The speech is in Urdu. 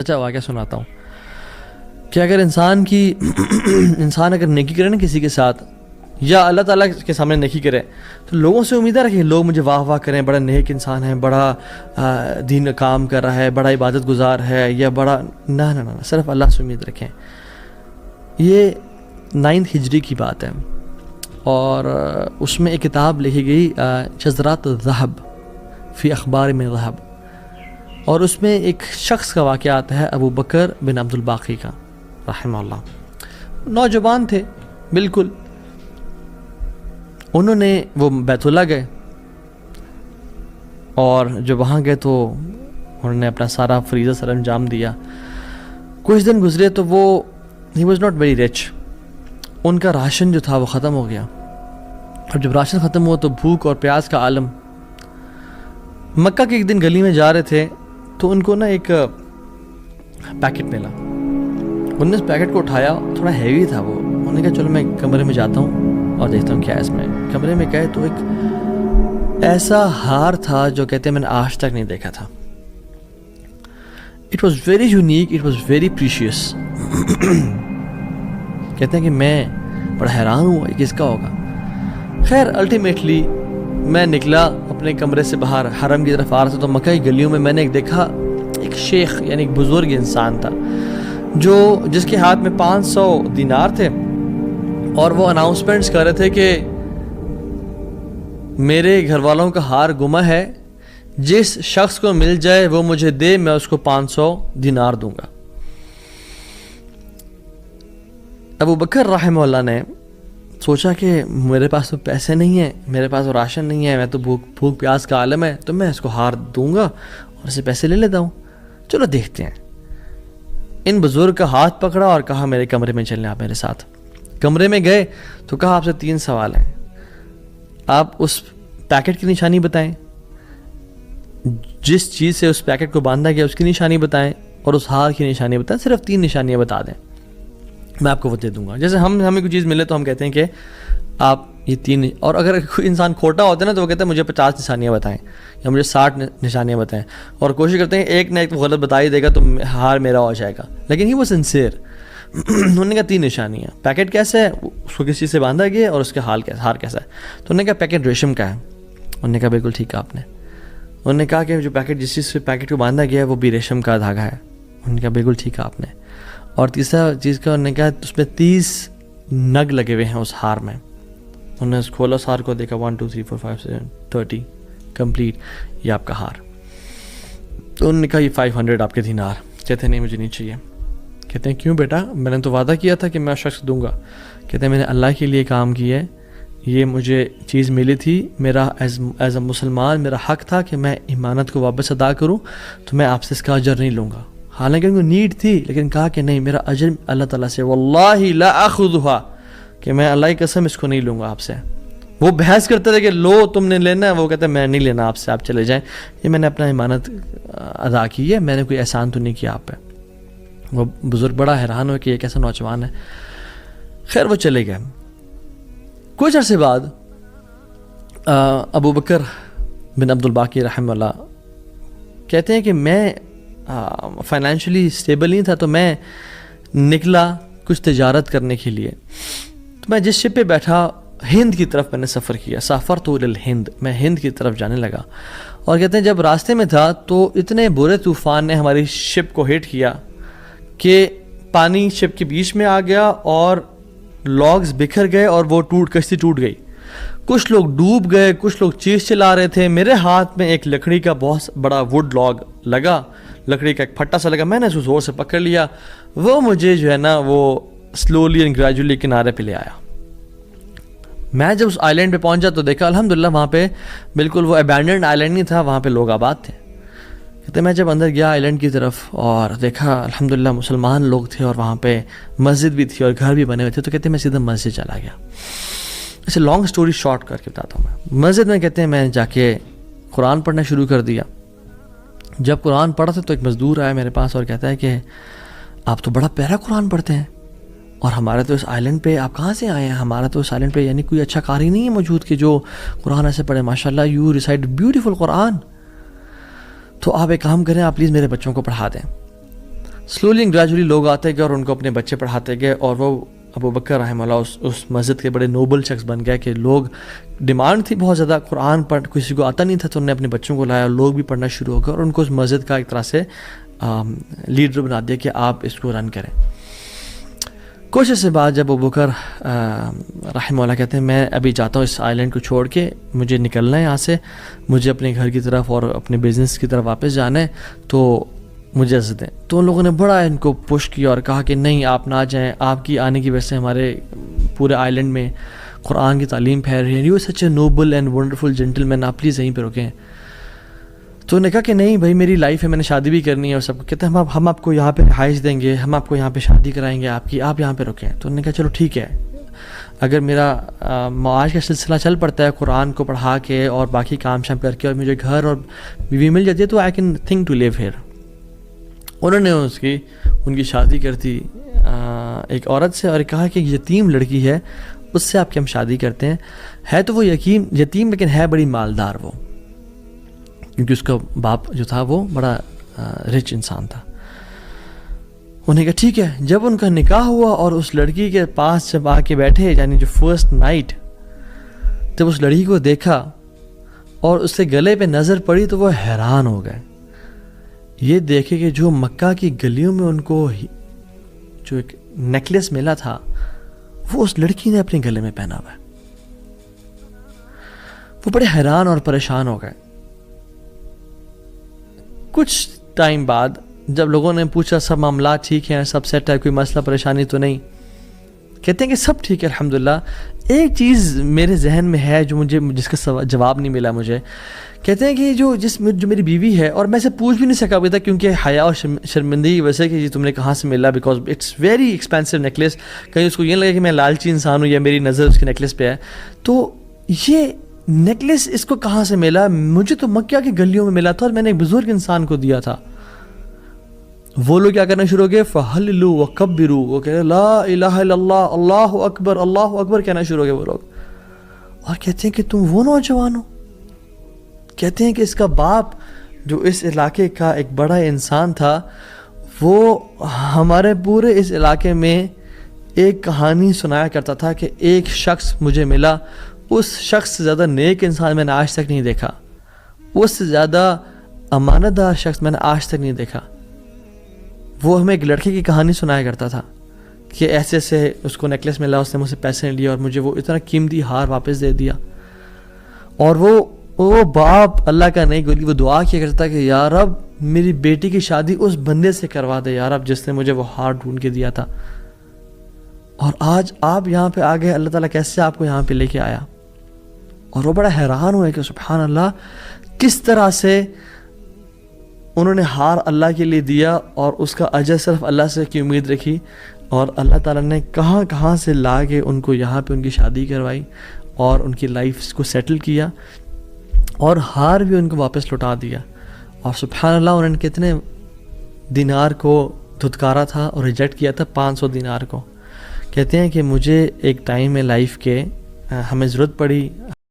اچھا واقعہ سناتا ہوں کہ اگر انسان اگر نیکی کرے نا کسی کے ساتھ یا اللہ تعالیٰ کے سامنے نیکی کرے تو لوگوں سے امیدیں رکھیں لوگ مجھے واہ واہ کریں، بڑا نیک انسان ہے، بڑا دین کا کام کر رہا ہے، بڑا عبادت گزار ہے، یا بڑا نہ صرف اللہ سے امید رکھیں۔ یہ 9 ہجری کی بات ہے اور اس میں ایک کتاب لکھی گئی شذرات الذہب فی اخبار من ذہب، اور اس میں ایک شخص کا واقعہ آتا ہے ابو بکر بن عبد الباقی کا رحمہ اللہ۔ نوجوان تھے بالکل، انہوں نے وہ بیت اللہ گئے اور جب وہاں گئے تو انہوں نے اپنا سارا فریضہ سر انجام دیا۔ کچھ دن گزرے تو وہ ہی واز ناٹ ویری رچ، ان کا راشن جو تھا وہ ختم ہو گیا، اور جب راشن ختم ہوا تو بھوک اور پیاس کا عالم۔ مکہ کے ایک دن گلی میں جا رہے تھے تو ان کو نا ایک پیکٹ ملا، انہوں نے اس پیکٹ کو اٹھایا، تھوڑا ہیوی تھا وہ، انہوں نے کہا چلو میں کمرے میں جاتا ہوں اور دیکھتا ہوں کیا ہے اس میں۔ کمرے میں گئے تو ایک ایسا ہار تھا جو کہتے ہیں میں نے آج تک نہیں دیکھا تھا۔ It was very unique, it was very precious. کہتے ہیں کہ میں بڑا حیران ہوا یہ کس کا ہوگا۔ خیر الٹیمیٹلی میں نکلا اپنے کمرے سے باہر، حرم کی طرف آ رہا تھا تو مکہ کی گلیوں میں میں نے ایک دیکھا، ایک شیخ یعنی ایک بزرگ انسان تھا جس کے ہاتھ میں 500 دینار تھے، اور وہ اناؤنسمنٹس کر رہے تھے کہ میرے گھر والوں کا ہار گما ہے، جس شخص کو مل جائے وہ مجھے دے، میں اس کو 500 دینار دوں گا۔ ابو بکر رحمہ اللہ نے سوچا کہ میرے پاس تو پیسے نہیں ہیں، میرے پاس تو راشن نہیں ہے، میں تو بھوک پیاس کا عالم ہے، تو میں اس کو ہار دوں گا اور اسے پیسے لے لیتا ہوں، چلو دیکھتے ہیں۔ ان بزرگ کا ہاتھ پکڑا اور کہا میرے کمرے میں چلیں آپ میرے ساتھ۔ کمرے میں گئے تو کہا آپ سے 3 سوال ہیں، آپ اس پیکٹ کی نشانی بتائیں، جس چیز سے اس پیکٹ کو باندھا گیا اس کی نشانی بتائیں، اور اس ہار کی نشانی بتائیں، صرف 3 نشانیاں بتا دیں، میں آپ کو وہ دے دوں گا۔ جیسے ہمیں کوئی چیز ملے تو ہم کہتے ہیں کہ آپ یہ 3، اور اگر کوئی انسان کھوٹا ہوتا ہے نا تو وہ کہتا ہے مجھے 50 نشانیاں بتائیں یا مجھے 60 نشانیاں بتائیں، اور کوشش کرتے ہیں ایک نہ ایک غلط بتا ہی دے گا تو ہار میرا ہو جائے گا، لیکن ہی وہ سنسیئر۔ انہوں نے کہا 3 نشانیاں، پیکٹ کیسا ہے، اس کو کس چیز سے باندھا گیا ہے، اور اس کا ہار کیسا ہے۔ تو انہوں نے کہا پیکٹ ریشم کا ہے۔ انہوں نے کہا بالکل ٹھیک ہے آپ نے۔ انہوں نے کہا کہ جو پیکٹ جس چیز سے پیکٹ کو باندھا گیا ہے وہ بھی ریشم کا دھاگا ہے۔ انہوں نے کہا بالکل ٹھیک ہے آپ نے۔ اور تیسرا چیز کا انہوں نے کہا اس میں 30 نگ لگے ہوئے ہیں اس ہار میں۔ انہوں نے کھولا اس ہار کو، دیکھا 1 2 3 4 5 6 30 کمپلیٹ، یہ آپ کا ہار۔ تو انہوں نے کہا یہ 500 آپ کے دینار۔ کہتے ہیں نہیں مجھے نہیں چاہیے۔ کہتے ہیں کیوں بیٹا، میں نے تو وعدہ کیا تھا کہ میں شخص دوں گا۔ کہتے ہیں میں نے اللہ کے لیے کام کیا ہے، یہ مجھے چیز ملی تھی، میرا ایز اے مسلمان میرا حق تھا کہ میں امانت کو واپس ادا کروں، تو میں آپ سے اس کا اجر نہیں لوں گا۔ حالانکہ ان کو نیڈ تھی، لیکن کہا کہ نہیں میرا اجر اللہ تعالیٰ سے، واللہ لا اخذها، کہ میں اللہ کی قسم اس کو نہیں لوں گا آپ سے۔ وہ بحث کرتے تھے کہ لو تم نے لینا ہے، وہ کہتے ہیں میں نہیں لینا آپ سے، آپ چلے جائیں، یہ میں نے اپنا امانت ادا کی ہے، میں نے کوئی احسان تو نہیں کیا آپ پہ۔ وہ بزرگ بڑا حیران ہوئے کہ یہ کیسا نوجوان ہے۔ خیر وہ چلے گئے۔ کچھ عرصے بعد ابو بکر بن عبد الباقی رحمہ اللہ کہتے ہیں کہ میں فائنینشلی اسٹیبل نہیں تھا، تو میں نکلا کچھ تجارت کرنے کے لیے۔ تو میں جس شپ پہ بیٹھا ہند کی طرف میں نے سفر کیا، سافرت الی الہند، میں ہند کی طرف جانے لگا۔ اور کہتے ہیں جب راستے میں تھا تو اتنے برے طوفان نے ہماری شپ کو ہٹ کیا کہ پانی شپ کے بیچ میں آ گیا اور لاگز بکھر گئے اور وہ کشتی ٹوٹ گئی۔ کچھ لوگ ڈوب گئے، کچھ لوگ چیز چلا رہے تھے۔ میرے ہاتھ میں ایک لکڑی کا بہت بڑا ووڈ لاگ لگا، لکڑی کا ایک پھٹا سا لگا، میں نے اس کو زور سے پکڑ لیا، وہ مجھے جو ہے نا وہ سلولی اینڈ گریجولی کنارے پہ لے آیا۔ میں جب اس آئی لینڈ پہ پہنچا تو دیکھا الحمدللہ وہاں پہ بالکل وہ ابینڈنڈ آئی لینڈ نہیں تھا، وہاں پہ لوگ آباد تھے۔ کہتے میں جب اندر گیا آئی لینڈ کی طرف اور دیکھا الحمدللہ مسلمان لوگ تھے، اور وہاں پہ مسجد بھی تھی اور گھر بھی بنے ہوئے تھے، تو کہتے ہیں میں سیدھا مسجد چلا گیا۔ اسے لانگ سٹوری شارٹ کر کے بتاتا ہوں میں۔ مسجد میں کہتے ہیں میں جا کے قرآن پڑھنا شروع کر دیا۔ جب قرآن پڑھا تھا تو ایک مزدور آیا میرے پاس اور کہتا ہے کہ آپ تو بڑا پیارا قرآن پڑھتے ہیں، اور ہمارے تو اس آئی لینڈ پہ آپ کہاں سے آئے ہیں؟ ہمارا تو اس آئی لینڈ پہ یعنی کوئی اچھا قاری نہیں ہے موجود کہ جو قرآن ایسے پڑھے، ماشاءاللہ یو ریسائٹ بیوٹیفل قرآن، تو آپ ایک کام کریں، آپ پلیز میرے بچوں کو پڑھا دیں۔ سلولی اینڈ گریجولی لوگ آتے گئے اور ان کو اپنے بچے پڑھاتے گئے, اور وہ ابو بکر رحمہ اللہ اس مسجد کے بڑے نوبل شخص بن گئے کہ لوگ ڈیمانڈ تھی بہت زیادہ, قرآن پڑھ کسی کو آتا نہیں تھا, تو انہوں نے اپنے بچوں کو لایا اور لوگ بھی پڑھنا شروع ہو گئے, اور ان کو اس مسجد کا ایک طرح سے لیڈر بنا دیا کہ آپ اس کو رن کریں. کچھ عرصے بعد جب ابو بکر رحمہ اللہ کہتے ہیں میں ابھی جاتا ہوں اس آئی لینڈ کو چھوڑ کے, مجھے نکلنا ہے یہاں سے, مجھے اپنے گھر کی طرف اور اپنے بزنس کی طرف واپس جانا ہے, تو مجھے اجازت دیں. تو ان لوگوں نے بڑا ان کو پش کیا اور کہا کہ نہیں آپ نہ جائیں, آپ کی آنے کی وجہ سے ہمارے پورے آئی لینڈ میں قرآن کی تعلیم پھیل رہی ہے, you such a noble and wonderful gentleman, آپ پلیز یہیں پہ رکیں. تو انہوں نے کہا کہ نہیں بھائی میری لائف ہے, میں نے شادی بھی کرنی ہے اور سب کو. کہتے ہیں ہم آپ کو یہاں پہ رہائش دیں گے, ہم آپ کو یہاں پہ شادی کرائیں گے آپ کی, آپ یہاں پہ رکیں. تو انہوں نے کہا چلو ٹھیک ہے, اگر میرا معاش کا سلسلہ چل پڑتا ہے قرآن کو پڑھا کے اور باقی کام شام کر کے, اور مجھے گھر اور بیوی مل جاتی ہے, تو I can think to leave here. انہوں نے ان کی شادی کر دی ایک عورت سے, اور کہا کہ یتیم لڑکی ہے اس سے آپ کی ہم شادی کرتے ہیں. ہے تو وہ یتیم لیکن ہے بڑی مالدار وہ, کیونکہ اس کا باپ جو تھا وہ بڑا رچ انسان تھا. انہوں نے کہا ٹھیک ہے. جب ان کا نکاح ہوا اور اس لڑکی کے پاس جب آ کے بیٹھے, یعنی جو فرسٹ نائٹ, جب اس لڑکی کو دیکھا اور اس کے گلے پہ نظر پڑی تو وہ حیران ہو گئے. یہ دیکھے کہ جو مکہ کی گلیوں میں ان کو جو ایک نیکلیس ملا تھا وہ اس لڑکی نے اپنے گلے میں پہنا ہوا ہے. وہ بڑے حیران اور پریشان ہو گئے. کچھ ٹائم بعد جب لوگوں نے پوچھا سب معاملات ٹھیک ہیں, سب سیٹ ہے, کوئی مسئلہ پریشانی تو نہیں, کہتے ہیں کہ سب ٹھیک ہے الحمدللہ. ایک چیز میرے ذہن میں ہے جو جس کا جواب نہیں ملا مجھے. کہتے ہیں کہ جو میری بیوی ہے, اور میں سے پوچھ بھی نہیں سکا ابھی تک کیونکہ حیا اور شرمندگی کی وجہ سے کہ یہ تم نے کہاں سے ملا, because it's very expensive necklace. کہیں اس کو یہ لگے کہ میں لالچی انسان ہوں یا میری نظر اس کے نیکلیس پہ ہے. تو یہ نیکلیس اس کو کہاں سے ملا؟ مجھے تو مکہ کی گلیوں میں ملا تھا اور میں نے ایک بزرگ انسان کو دیا تھا. وہ لوگ کیا کرنا شروع ہو گئے, فَحَلِّلُوا وَكَبِّرُوا, وہ کہہ رہے لا الہ الا اللہ, اللہ اکبر, اللہ اکبر کہنا شروع ہو گئے وہ لوگ. اور کہتے ہیں کہ تم وہ نوجوان ہو. کہتے ہیں کہ اس کا باپ جو اس علاقے کا ایک بڑا انسان تھا, وہ ہمارے پورے اس علاقے میں ایک کہانی سنایا کرتا تھا کہ ایک شخص مجھے ملا, اس شخص سے زیادہ نیک انسان میں نے آج تک نہیں دیکھا, اس سے زیادہ امانت دار شخص میں نے آج تک نہیں دیکھا. وہ ہمیں ایک لڑکے کی کہانی سنایا کرتا تھا کہ ایسے ایسے اس کو نیکلیس ملا, اس نے مجھ سے پیسے لیے اور مجھے وہ اتنا قیمتی ہار واپس دے دیا. اور وہ باپ اللہ کا نہیں گولی, وہ دعا کیا کرتا کہ یا رب میری بیٹی کی شادی اس بندے سے کروا دے یا رب جس نے مجھے وہ ہار ڈھونڈ کے دیا تھا. اور آج آپ یہاں پہ آ گئے, اللہ تعالیٰ کیسے آپ کو یہاں پہ لے کے آیا. اور وہ بڑا حیران ہوئے کہ سبحان اللہ, کس طرح سے انہوں نے ہار اللہ کے لیے دیا اور اس کا اجر صرف اللہ سے کی امید رکھی, اور اللہ تعالیٰ نے کہاں سے لا کے ان کو یہاں پہ ان کی شادی کروائی اور ان کی لائف کو سیٹل کیا, اور ہار بھی ان کو واپس لوٹا دیا. اور سبحان اللہ انہوں نے کتنے دینار کو دھتکارا تھا اور ریجیکٹ کیا تھا, 500 دینار کو. کہتے ہیں کہ مجھے ایک ٹائم میں لائف کے ہمیں ضرورت پڑی,